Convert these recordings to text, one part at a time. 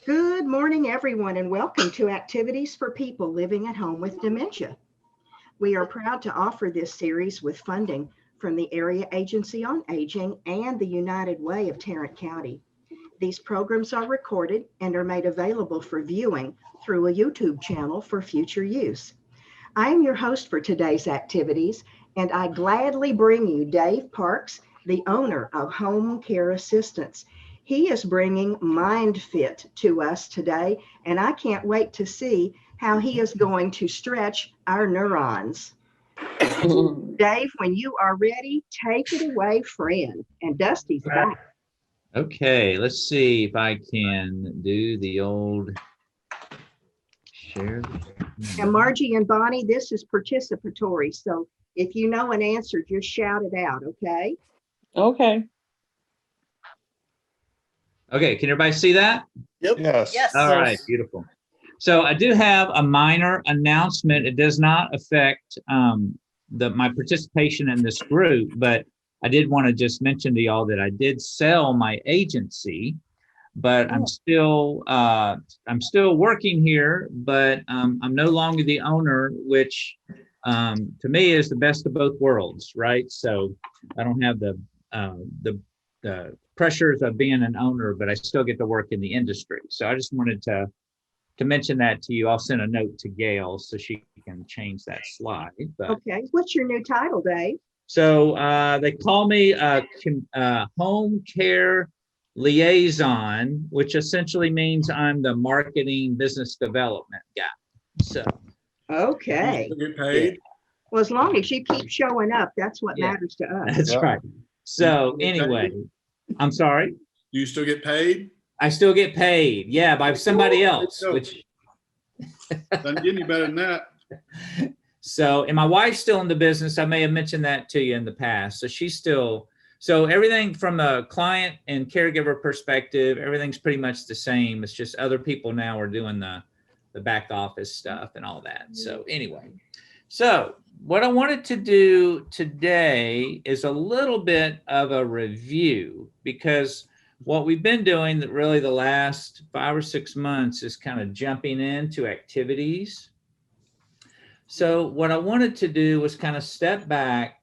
Good morning, everyone, and welcome to Activities for People Living at Home with Dementia. We are proud to offer this series with funding from the Area Agency on Aging and the United Way of Tarrant County. These programs are recorded and are made available for viewing through a YouTube channel for future use. I am your host for today's activities, and I gladly bring you Dave Parks, the owner of Home Care Assistance. He is bringing MindFit to us today, and I can't wait to see how he is going to stretch our neurons. Dave, when you are ready, take it away, friend. And Dusty's back. Okay, let's see if I can do the old share. And Margie and Bonnie, this is participatory. So if you know an answer, just shout it out, okay? Okay. Okay, can everybody see that? Yep. Yes. All right, beautiful. So I do have a minor announcement. It does not affect my participation in this group, but I did want to just mention to y'all that I did sell my agency, but I'm still working here, but I'm no longer the owner, which to me is the best of both worlds, right? So I don't have the pressures of being an owner, but I still get to work in the industry. So I just wanted to mention that to you. I'll send a note to Gail so she can change that slide. But, Okay. What's your new title, Dave? so they call me Home Care Liaison, which essentially means I'm the marketing business development guy. So Okay. You get paid. Well, as long as you keep showing up, that's what Yeah. matters to us. that's Yeah. right. So anyway, I'm sorry. Do you still get paid? I still get paid, yeah, by somebody else, go. which Doesn't get any better than that. so, and my wife's still in the business. I may have mentioned that to you in the past. So she's still, so everything from a client and caregiver perspective, everything's pretty much the same. It's just other people now are doing the back office stuff and all that. So anyway, so what I wanted to do today is a little bit of a review, because what we've been doing that really the last 5 or 6 months is kind of jumping into activities. So what I wanted to do was kind of step back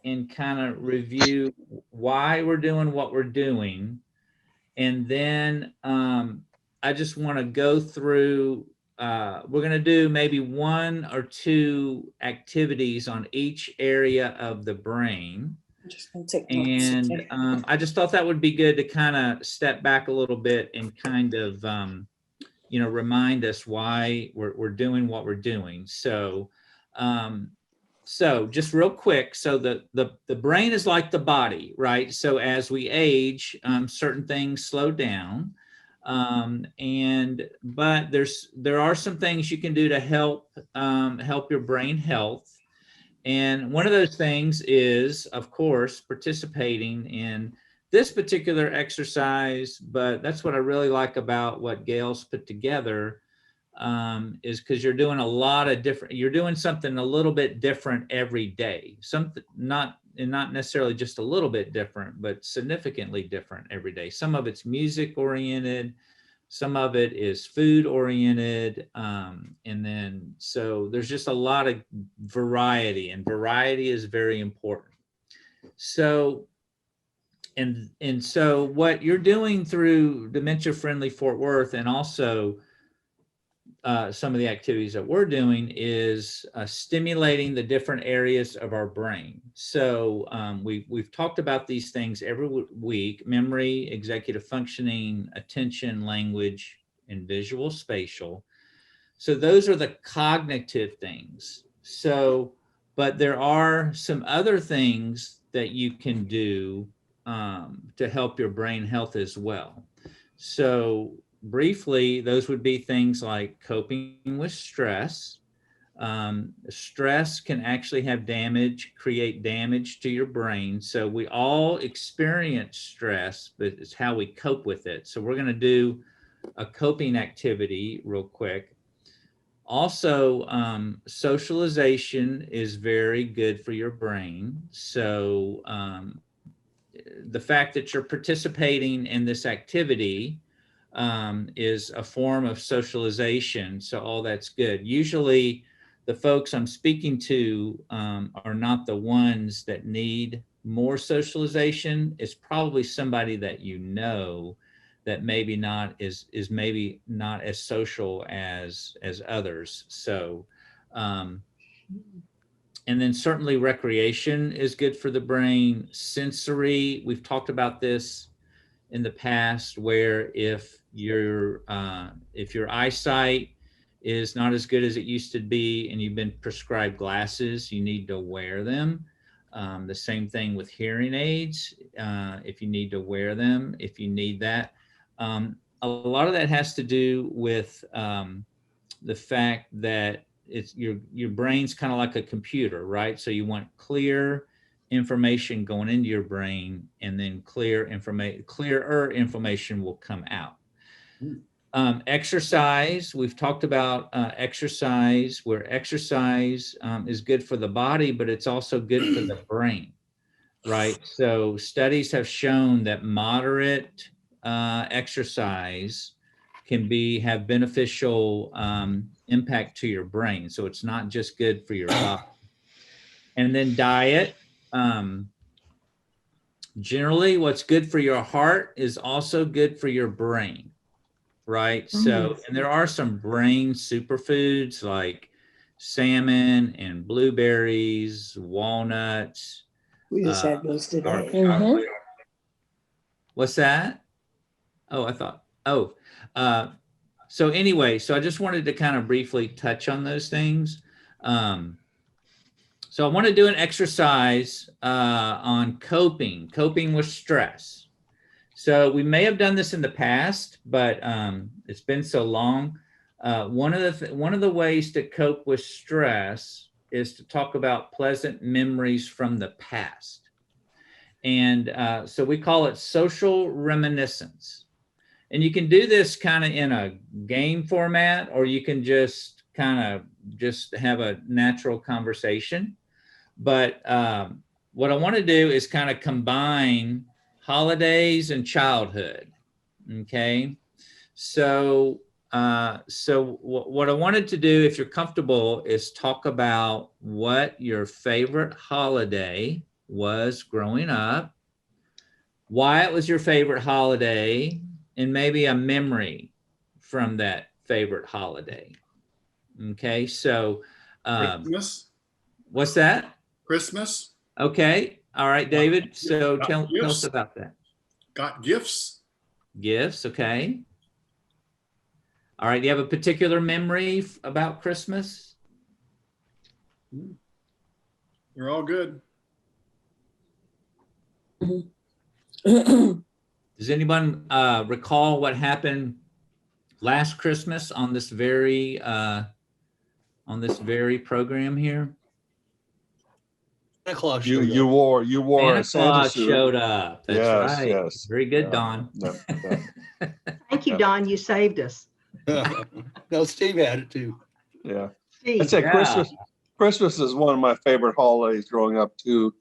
and kind of review why we're doing what we're doing. And then I just want to go through, we're going to do maybe 1 or 2 activities on each area of the brain. Just gonna take notes. And I just thought that would be good to kind of step back a little bit and kind of, remind us why we're doing what we're doing. So, so just real quick, so the brain is like the body, right? So as we age, certain things slow down, but there are some things you can do to help your brain health. And one of those things is, of course, participating in this particular exercise, but that's what I really like about what Gail's put together, is because you're doing a lot of different, you're doing something a little bit different every day. Something not necessarily just a little bit different, but significantly different every day. Some of it's music oriented, some of it is food oriented. And then, so there's just a lot of variety, and variety is very important. So, and so what you're doing through Dementia Friendly Fort Worth, and also some of the activities that we're doing, is stimulating the different areas of our brain. So we've talked about these things every week: memory, executive functioning, attention, language, and visual spatial. So those are the cognitive things. So, but there are some other things that you can do to help your brain health as well. So briefly, those would be things like coping with stress. Stress can actually have create damage to your brain. So we all experience stress, but it's how we cope with it. So we're going to do a coping activity real quick. Also, socialization is very good for your brain. So the fact that you're participating in this activity is a form of socialization. So all that's good. Usually the folks I'm speaking to are not the ones that need more socialization. It's probably somebody that you know that maybe not is maybe not as social as others. So and then certainly recreation is good for the brain. Sensory, we've talked about this in the past, where if your eyesight is not as good as it used to be and you've been prescribed glasses, you need to wear them. The same thing with hearing aids. If you need to wear them, if you need that. A lot of that has to do with the fact that it's your brain's kind of like a computer, right? So you want clear information going into your brain, and then clearer information will come out. Exercise, we've talked about exercise, where exercise is good for the body, but it's also good for the brain, right? So studies have shown that moderate exercise can have beneficial impact to your brain. So it's not just good for your body. And then diet. Generally, what's good for your heart is also good for your brain, right? So, and there are some brain superfoods like salmon and blueberries, walnuts. We just had those today. What's that? So anyway, so I just wanted to kind of briefly touch on those things. So I want to do an exercise on coping with stress. So we may have done this in the past, but it's been so long. One of the ways to cope with stress is to talk about pleasant memories from the past. And so we call it social reminiscence. And you can do this kind of in a game format, or you can just have a natural conversation. But what I want to do is kind of combine holidays and childhood. Okay. So what I wanted to do, if you're comfortable, is talk about what your favorite holiday was growing up, why it was your favorite holiday, and maybe a memory from that favorite holiday. Okay, so Christmas. What's that? Christmas. Okay, all right, David. So tell us about that. Got gifts. Gifts, okay. All right, do you have a particular memory about Christmas? They're all good. Does anyone recall what happened last Christmas on this very program here? Santa Claus You wore Santa a Santa Claus suit. showed up. That's Yes, right. yes. Very good, Yeah. Don. Yeah. Thank you, Don. You saved us. No, Steve had it too. Yeah. Steve. I'd say Yeah. Christmas is one of my favorite holidays growing up too.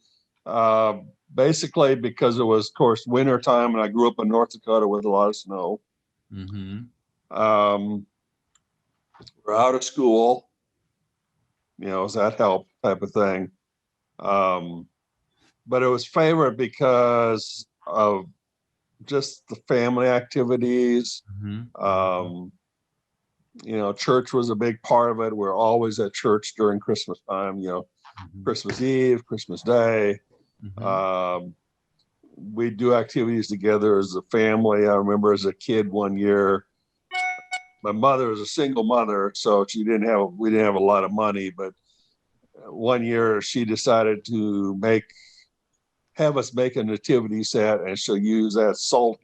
Basically because it was, of course, winter time, and I grew up in North Dakota with a lot of snow. Mm-hmm. We're out of school, does that help type of thing. But it was favorite because of just the family activities. Mm-hmm. Church was a big part of it. We're always at church during Christmas time, Mm-hmm. Christmas Eve, Christmas Day. Mm-hmm. We do activities together as a family. I remember as a kid one year, my mother was a single mother, so we didn't have a lot of money, but one year she decided to have us make a nativity set, and she'll use that salt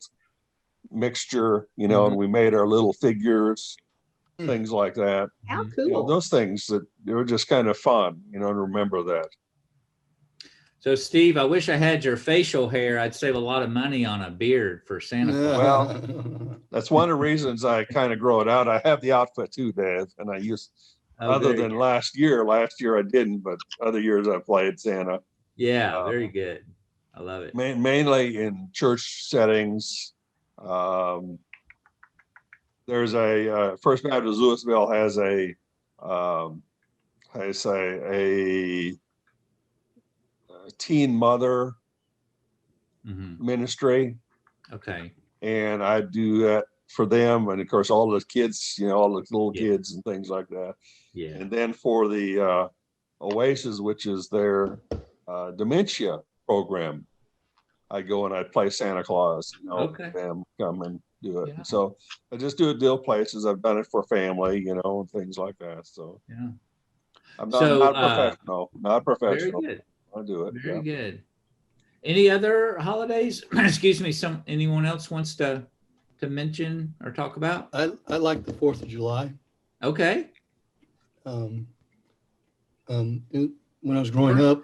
mixture, and we made our little figures, things like that. How cool. Those things that they were just kind of fun, to remember that. So Steve, I wish I had your facial hair. I'd save a lot of money on a beard for Santa Claus. Well, that's one of the reasons I kind of grow it out. I have the outfit too, Dave, and I use other than last year I didn't, but other years I played Santa. Yeah, very good. I love it. Mainly in church settings. there's a First Baptist Louisville has a teen mother Mhm. ministry, Okay. and I do that for them, and of course all the kids, all the little Yeah. kids and things like that. Yeah. And then for the Oasis, which is their dementia program, I go and I play Santa Claus. Okay. Them come and do it. Yeah. So I just do it deal places. I've done it for family, and things like that. So Yeah. I'm So, not professional. Not Very professional. good. I do it. Very Yeah. good. Any other holidays? Excuse me. Anyone else wants to mention or talk about? I like the 4th of July. Okay. Um, when I was growing up,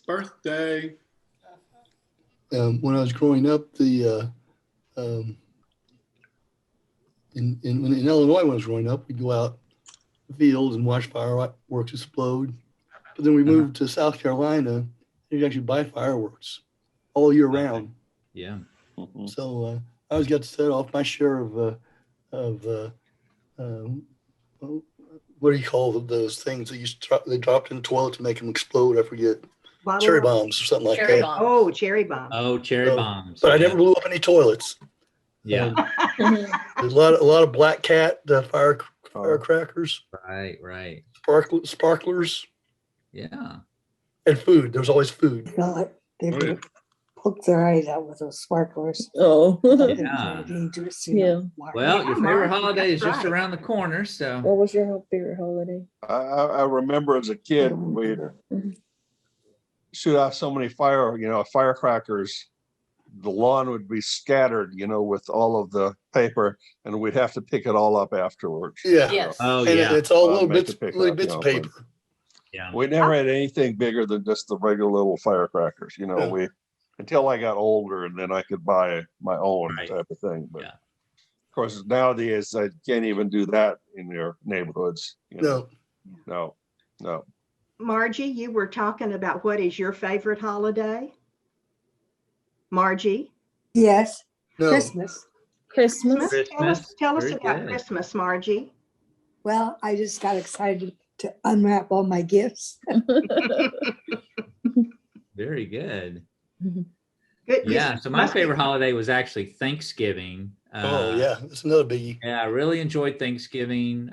Birthday. when I was growing up, in Illinois, when I was growing up, we'd go out the fields and watch fireworks explode. But then we moved to South Carolina. You actually buy fireworks all year round. Yeah. Mhm. So I always got to set off my share of what do you call those things that they dropped in the toilet to make them explode? I forget. Bottle Cherry of- bombs or something like Cherry that. bomb. Oh, cherry bomb. Oh, cherry So, bombs. But I Yeah. never blew up any toilets. Yeah. There's a lot of Black Cat firecrackers, Right. sparklers, Yeah. and food. There's always food. Felt like they Oh, yeah. would poke their eyes out with those sparklers. Oh. Thought they were Yeah. very dangerous. Yeah. Why- Well, your favorite Margie, holiday is that's just right. around the corner. So What was your favorite holiday? I remember as a I kid, don't we'd remember. shoot out so many firecrackers. The lawn would be scattered, with all of the paper, and we'd have to pick it all up afterwards. Yeah. Yes. oh And yeah. it's all Well, little make bits, it pick little up, bits of but- paper. Yeah. We never had anything bigger than just the regular little firecrackers, Yeah. until I got older, and then I could buy my own Right. type of thing. But Yeah. of course, nowadays I can't even do that in your neighborhoods. No, No. Margie, you were talking about what is your favorite holiday? Margie? Yes, no. Christmas. Christmas. Tell us Very about good. Christmas, Margie. Well, I just got excited to unwrap all my gifts. Very good. Good. Yeah. This So my must be- favorite holiday was actually Thanksgiving. Oh yeah, that's another biggie. Yeah, I really enjoyed Thanksgiving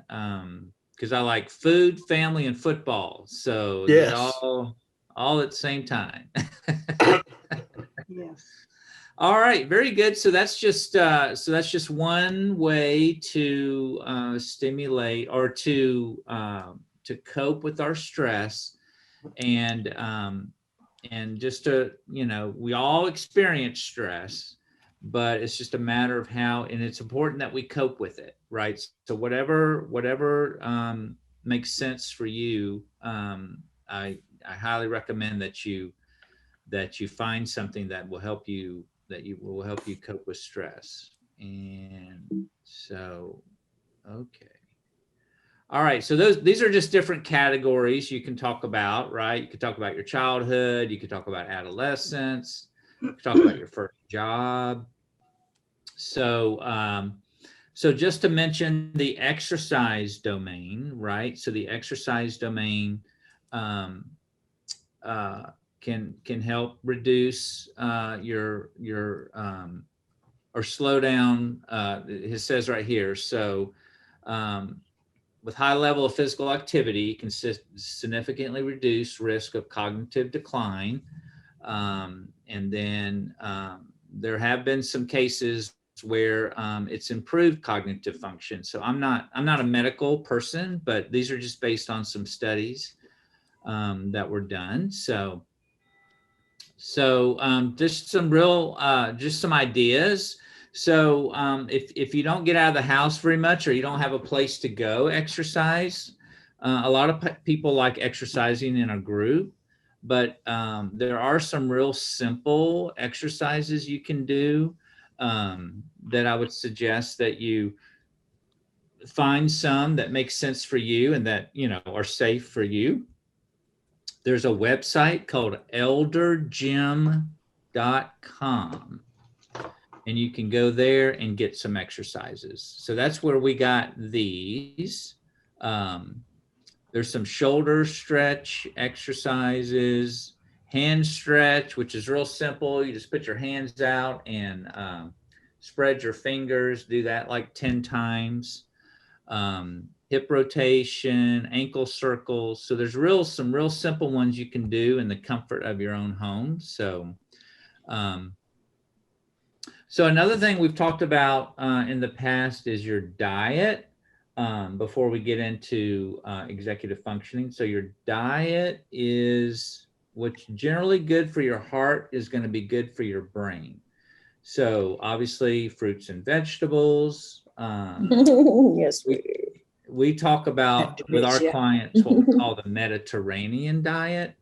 because I like food, family, and football. So you get Yes. all at the same time. Yes. All right, very good. So that's just one way to stimulate or to cope with our stress, and just to we all experience stress, but it's just a matter of how, and it's important that we cope with it, right? So whatever makes sense for you, I highly recommend that you find something that will help you cope with stress. And so, okay. All right. So these are just different categories you can talk about, right? You could talk about your childhood. You could talk about adolescence. You could talk about your first job. So, so just to mention the exercise domain, right? So the exercise domain, can help reduce your or slow down. It says right here. So with high level of physical activity can significantly reduce risk of cognitive decline. And then there have been some cases where it's improved cognitive function. So I'm not a medical person, but these are just based on some studies that were done. So just some just some ideas. So if you don't get out of the house very much, or you don't have a place to go exercise, a lot of people like exercising in a group, but there are some real simple exercises you can do that I would suggest that you find some that make sense for you and that are safe for you. There's a website called eldergym.com. and you can go there and get some exercises. So that's where we got these. There's some shoulder stretch exercises, hand stretch, which is real simple. You just put your hands out and spread your fingers, do that like 10 times. Hip rotation, ankle circles. So there's some real simple ones you can do in the comfort of your own home. So, so another thing we've talked about in the past is your diet. Before we get into executive functioning. So your diet is what's generally good for your heart is going to be good for your brain. So obviously fruits and vegetables. Yes, We talk about with our clients what we call the Mediterranean diet.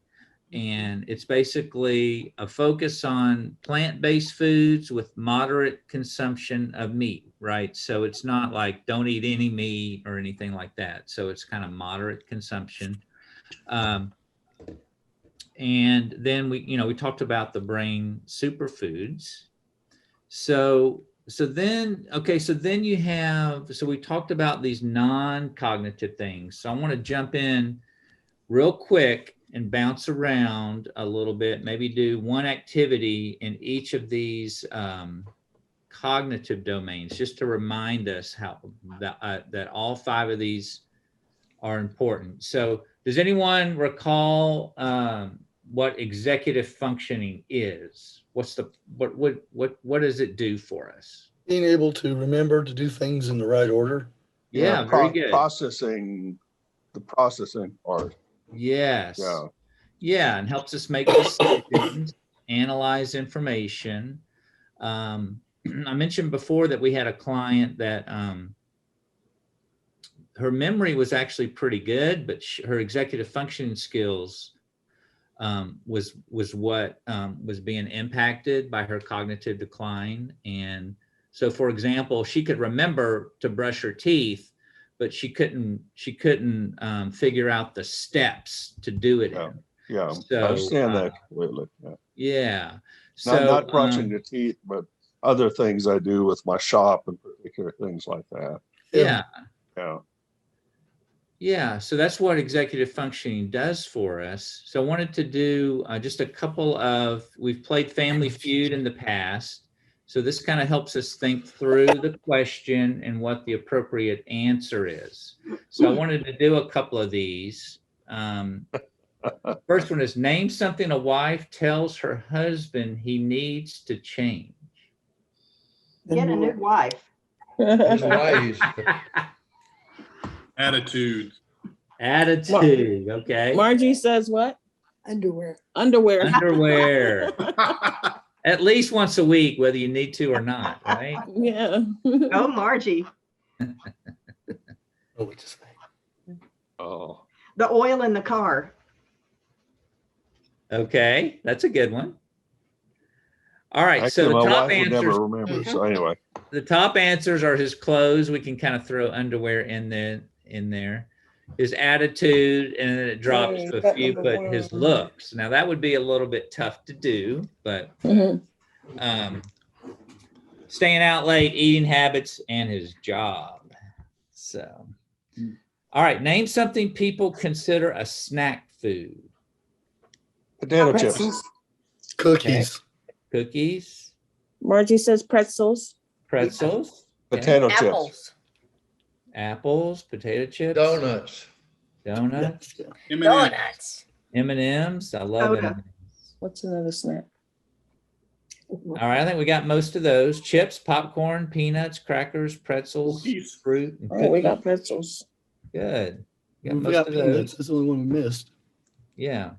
And it's basically a focus on plant-based foods with moderate consumption of meat, right? So it's not like don't eat any meat or anything like that. So it's kind of moderate consumption. And then we talked about the brain superfoods. So then you have, so we talked about these non-cognitive things. So I want to jump in real quick and bounce around a little bit, maybe do one activity in each of these cognitive domains, just to remind us how that all 5 of these are important. So does anyone recall what executive functioning is? What does it do for us? Being able to remember to do things in the right order. Yeah, very good. Processing part. Yes. Yeah. Yeah, and helps us make decisions, analyze information. I mentioned before that we had a client that her memory was actually pretty good, but her executive functioning skills was what was being impacted by her cognitive decline. And so, for example, she could remember to brush her teeth, but she couldn't figure out the steps to do it in. Yeah, So, I understand that completely. Yeah. Yeah. So Not brushing the teeth, but other things I do with my shop and particular things like that. yeah. Yeah. Yeah, so that's what executive functioning does for us. So I wanted to do just a couple of, we've played Family Feud in the past. So this kind of helps us think through the question and what the appropriate answer is. So I wanted to do a couple of these. First one is name something a wife tells her husband he needs to change. Get a new wife. Attitude. Attitude, okay. Margie says what? Underwear. Underwear. Underwear. At least once a week, whether you need to or not, right? Yeah. Oh, Margie. Oh, what to say. Oh, The oil in the car. Okay, that's a good one. All right, so actually, the my top wife would answers, never remember. So anyway, the top answers are his clothes. We can kind of throw underwear in there. His attitude, and then it drops Yay, to a that few, number but his one. looks. Now that would be a little bit tough to do, but Mhm. staying out late, eating habits, and his job. So, all right, name something people consider a snack food. potato chips. Pretzels. Cookies. Cookies, Margie says pretzels. pretzels, okay, Potato chips. apples, potato chips, Donuts. donuts, M&M. M&Ms. I love Soda. M&Ms. What's another snack? All right, I think we got most of those. Chips, popcorn, peanuts, crackers, pretzels, Cookies. fruit, and Oh, we got cookies. pretzels. Good. We Got most forgot of peanuts. those. That's the only one we missed. Yeah.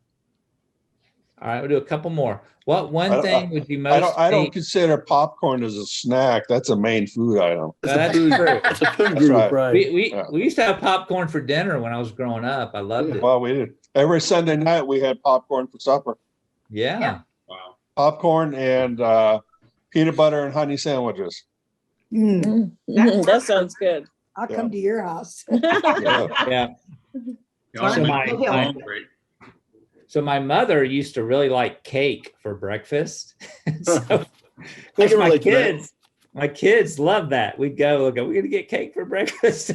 All right, we'll do a couple more. What I one don't- thing would you I most don't be- consider popcorn as a snack. That's a main food item. That's food. true. That's a food That's group, right. right? We used to have popcorn for dinner when I was growing up. I loved it. Well, we did. Every Sunday night we had popcorn for supper. Yeah. Wow. Popcorn and peanut butter and honey sandwiches. Mm, That sounds good. I'll Yeah. come to your house. Yeah. Yeah. Y'all So make my- me my- hungry. So my mother used to really like cake for breakfast. So, of I course, can my relate to that. kids, My kids love that. We'd go, we're going to get cake for breakfast.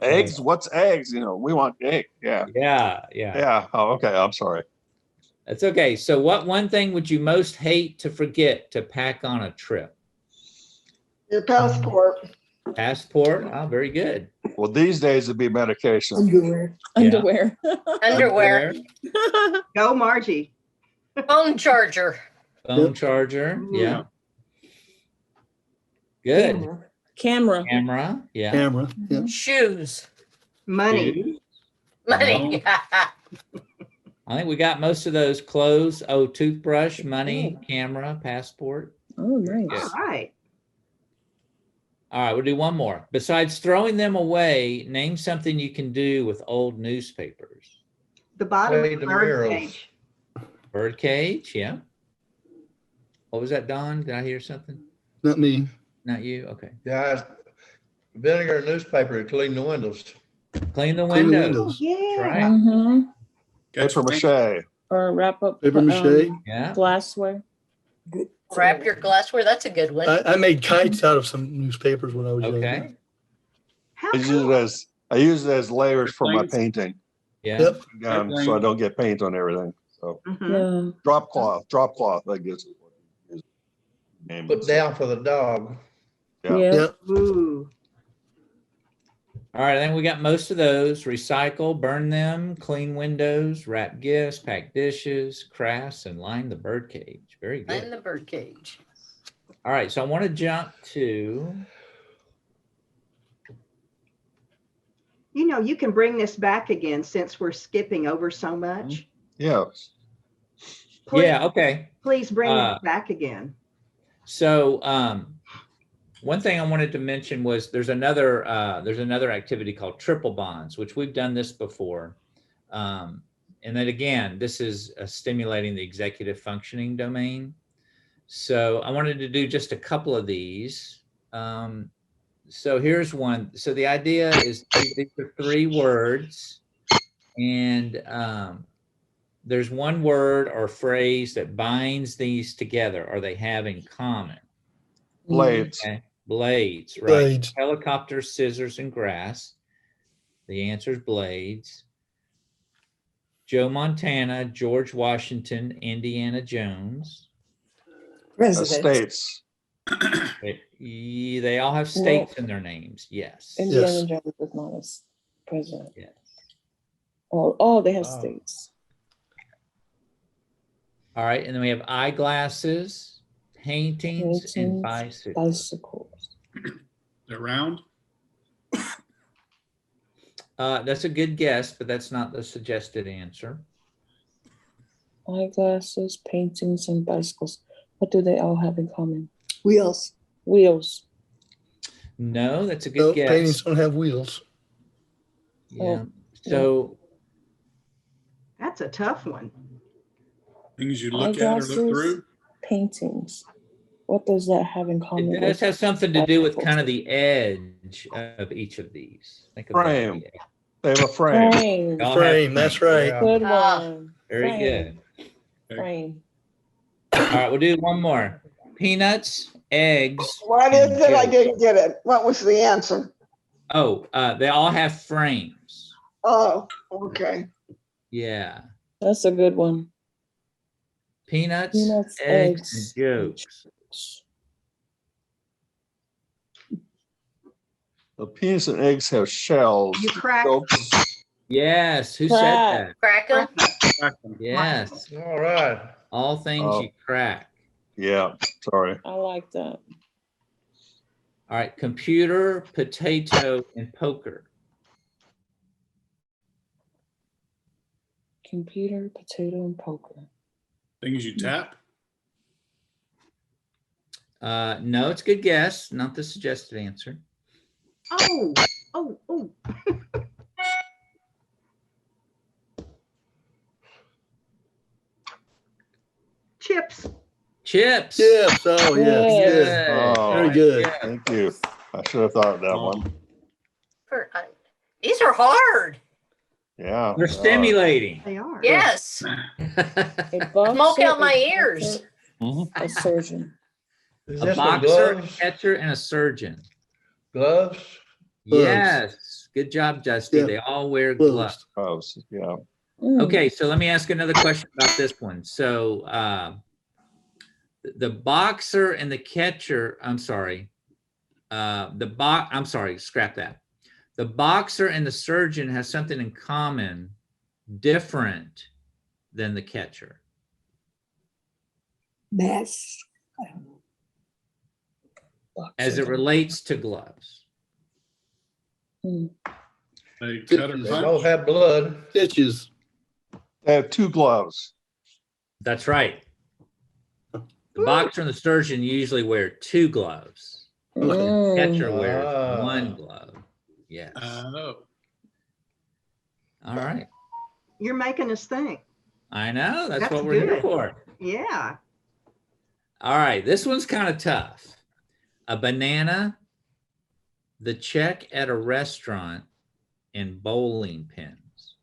Eggs? What's eggs? You know, we want egg. Yeah. Yeah. Yeah. Oh, okay. I'm sorry. That's okay. So what one thing would you most hate to forget to pack on a trip? Your passport. Passport? Oh, very good. Well, these days it'd be medication. Underwear. Yeah. Underwear. Underwear, Go, Margie. phone charger, Phone charger. Yeah. Good. Camera. Camera. Camera. Yeah. Camera, yeah. shoes, Money. Food. money. I think we got most of those. Clothes. Oh, toothbrush, money, camera, passport. Oh, nice. Good. All right. All right, we'll do one more. Besides throwing them away, name something you can do with old newspapers. The bottom Play of the the bird murals. cage. Bird cage, yeah. What was that, Don? Did I hear something? Not me. Not you? Okay. Yeah, vinegar and newspaper to clean the windows. Clean the Clean the windows. windows. Yeah. Right. Mm-hmm. Paper mache. Or wrap up. Paper mache. Yeah. Glassware. Good. Wrap your glassware, that's a good one. I made kites out of some newspapers when I was Okay. younger. How I use cool. it as layers for my painting, Yeah. Yep. so I don't get paint on everything. So Mhm. Yeah. drop cloth, I guess. Is what his name Put is. down for the dog. Yeah. Yeah. Yep. Ooh. All right, I think we got most of those. Recycle, burn them, clean windows, wrap gifts, pack dishes, crafts, and line the bird cage. Very And good. the bird cage. All right, so I want to jump to, You know, you can bring this back again since we're skipping over so much. Yeah. Please, yeah, okay. please bring Uh, this back again. So one thing I wanted to mention was there's another activity called triple bonds, which we've done this before. And then again, this is stimulating the executive functioning domain. So I wanted to do just a couple of these. So here's one. So the idea is these are 3 words, and there's one word or phrase that binds these together, or they have in common. Blades. Okay. Blades, right? Blades. Helicopter, scissors, and grass. The answer is blades. Joe Montana, George Washington, Indiana Jones. President. States. They all have states in their names. Yes. Indiana Yes. Jones is not a president. Yes. Oh, they have Wow. states. All right, and then we have eyeglasses, paintings, and Paintings, bicycles. Bicycles. They're round. That's a good guess, but that's not the suggested answer. Eyeglasses, paintings, and bicycles. What do they all have in common? Wheels. Wheels. No, that's a No, good paintings guess. don't have wheels. Yeah. So That's a tough one. Things you look at or look Eyeglasses, through. paintings. What does that have in common? it does with have something to do with bicycles? kind of the edge of each of these. Think about Frame. the edge. They have a frame. Frame. They all have Frame, that's frames. right. Good Ah. one. Very Frame. good. Frame. All right, we'll do one more. Peanuts, eggs. What and is it? I yolk. didn't get it. What was the answer? Oh, they all have frames. Oh, okay. Yeah. That's a good one. Peanuts, Peanuts, eggs, eggs, and yolks. The peanuts and eggs have shells. You crack. Yolks. Yes. Who said Crack. that? Crack 'em. Yes. All right. All things Oh. you crack. Yeah, sorry. I like that. All right. Computer, potato, and poker. Computer, potato, and poker. Things you tap. No, it's a good guess. Not the suggested answer. Oh, oh, oh. Chips. Chips. Yes, oh, yes, good. Good. Oh, Very good. Thank you. I should have thought of that one. These are hard. Yeah. They're stimulating. They are. Yes. A boxer, Smoke out my a ears. A surgeon. Is A this one boxer, a gloves? catcher, and a surgeon. Gloves? Gloves. Yes. Good job, Dusty. Yeah. They all wear Gloves. gloves. Oh, yeah. Mm. Okay, so let me ask another question about this one. So the boxer and the catcher, I'm sorry. I'm sorry, scrap that. The boxer and the surgeon has something in common different than the catcher. Mask. As it relates to gloves. Mm. They cut or They punch. both have blood. Stitches. They have two gloves. That's right. The boxer and the surgeon usually wear two gloves. Mm. Catcher wears Ah. one glove. Yes. Oh, All right. You're making us think. I know. That's That's what we're here good. for. Yeah. All right. This one's kind of tough. A banana, the check at a restaurant, and bowling pins.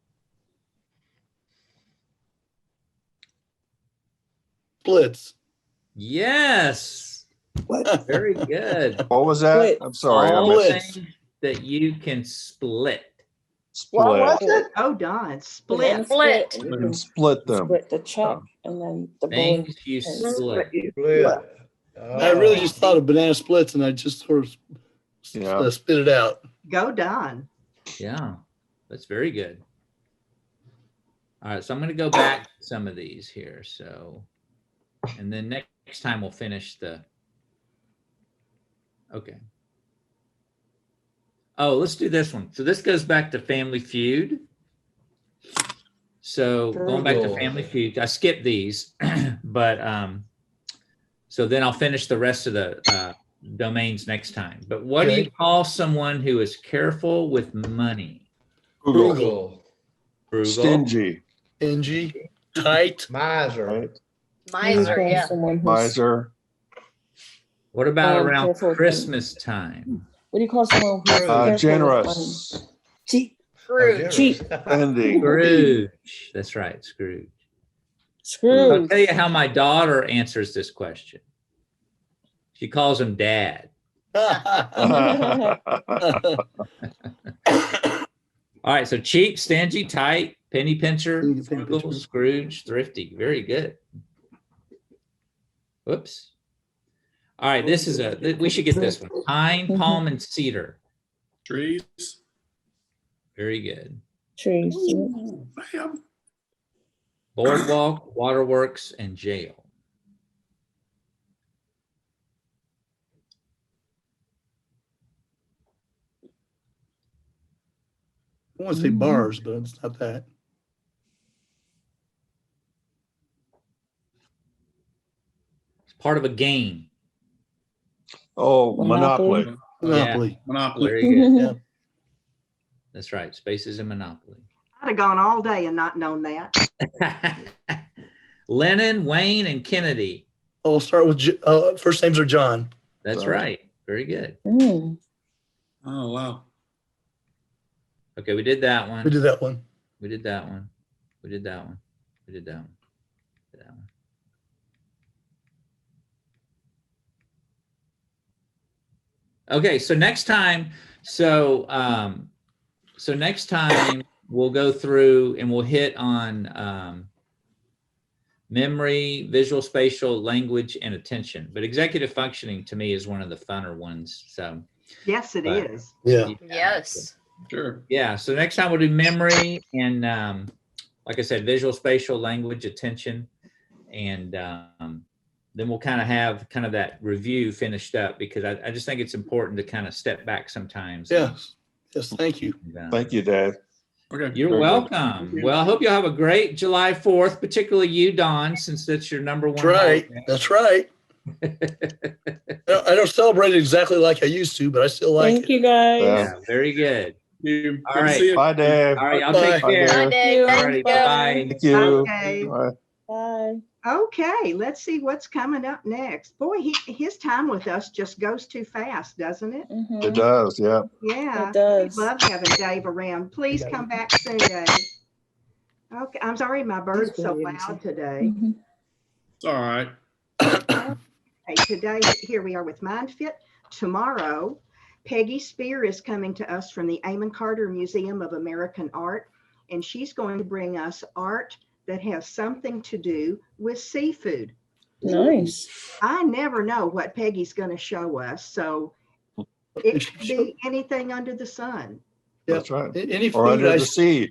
Splits. Yes. What? Very good. What was that? Split. I'm sorry. I All missed Splits. things that you can split. What was split. it? Oh, Don, Banana split. Split. and you You can can split them. split the check and then the bowling. Things you pins. split. Split. I really just thought of banana splits and I just sort of Yeah. spit it out. Go Don. Yeah, that's very good. All right, so I'm going to go back to some of these here. So, and then next time we'll finish the. Okay. Oh, let's do this one. So this goes back to Family Feud. So going back to Frugal. Family Feud, I skipped these, but so then I'll finish the rest of the domains next time. But what do you Okay. call someone who is careful with money? Frugal. Frugal. Frugal. Stingy. Stingy. Tight. Miser. Right? Miser, Call yeah. someone who's- Miser. What about around careful with Christmas time? What do you call someone who's careful with money? Generous. Cheap. Scrooge. Cheap. Spending. Scrooge. That's right, Scrooge. I'll Scrooge. tell you how my daughter answers this question. She calls him Dad. All right, so cheap, stingy, tight, penny pincher, Penny frugal, pincher. Scrooge, thrifty. Very good. Whoops. All right, this is we should get this one. Pine, palm, and cedar. trees. Very good. Trees. Ooh, bam. Boardwalk, waterworks, and jail. I want to say bars, but it's not that. It's part of a game. Oh, Monopoly. Monopoly. Monopoly. Monopoly. Very good. Yeah. That's right. Spaces in Monopoly. I'd have gone all day and not known that. Lennon, Wayne, and Kennedy. I'll start with first names are John. That's Sorry. right. Very good. Mm. Oh, wow. Okay, we did that one. We did that one. We did that one. We did that one. We did that one. Did that one. Okay, so next time, so next time we'll go through and we'll hit on memory, visual, spatial, language, and attention. But executive functioning to me is one of the funner ones. So Yes, it Right. is. Yeah. Yes. Sure. yeah, so next time we'll do memory and like I said, visual, spatial, language, attention, and then we'll kind of have kind of that review finished up because I just think it's important to kind of step back sometimes. Yes. Yes. Thank you. And, Thank you, Dad. Okay. You're Very good. welcome. Thank you. Well, I hope you'll have a great July 4th, particularly you, Don, since that's your number one. That's right. holiday. That's right. I don't celebrate it exactly like I used to, but I still like Thank it. you guys. Yeah, very good. You. All Good to right. see you. Bye, Dad. All right, y'all Bye. take Bye, care. Dad. Bye, Dave. All Thank righty, you. bye-bye. Thank you. Okay. Bye. Bye. Okay, let's see what's coming up next. Boy, his time with us just goes too fast, doesn't it? Mhm. It does, yeah. Yeah. It does. Love having Dave around. Please come back soon, Dave. Okay, I'm sorry my bird's so loud today. Mhm. It's all right. Hey, today, here we are with MindFit. Tomorrow, Peggy Spear is coming to us from the Amon Carter Museum of American Art, and she's going to bring us art that has something to do with seafood. Nice. I never know what Peggy's going to show us, so it could be anything under the sun. That's right. Any Or food under I the sea.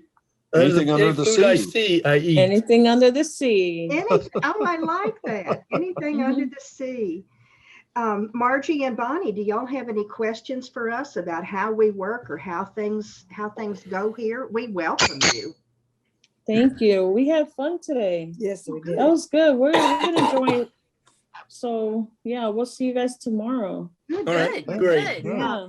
any Anything under the food I sea. see, I eat. Anything under the sea. Oh, I like that. Anything under the sea. Margie and Bonnie, do y'all have any questions for us about how we work or how things go here? We welcome you. Thank you. We had fun today. Yes, we did. That was good. We're enjoying it. So yeah, we'll see you guys tomorrow. Good. All right, Good, great. good. Yeah.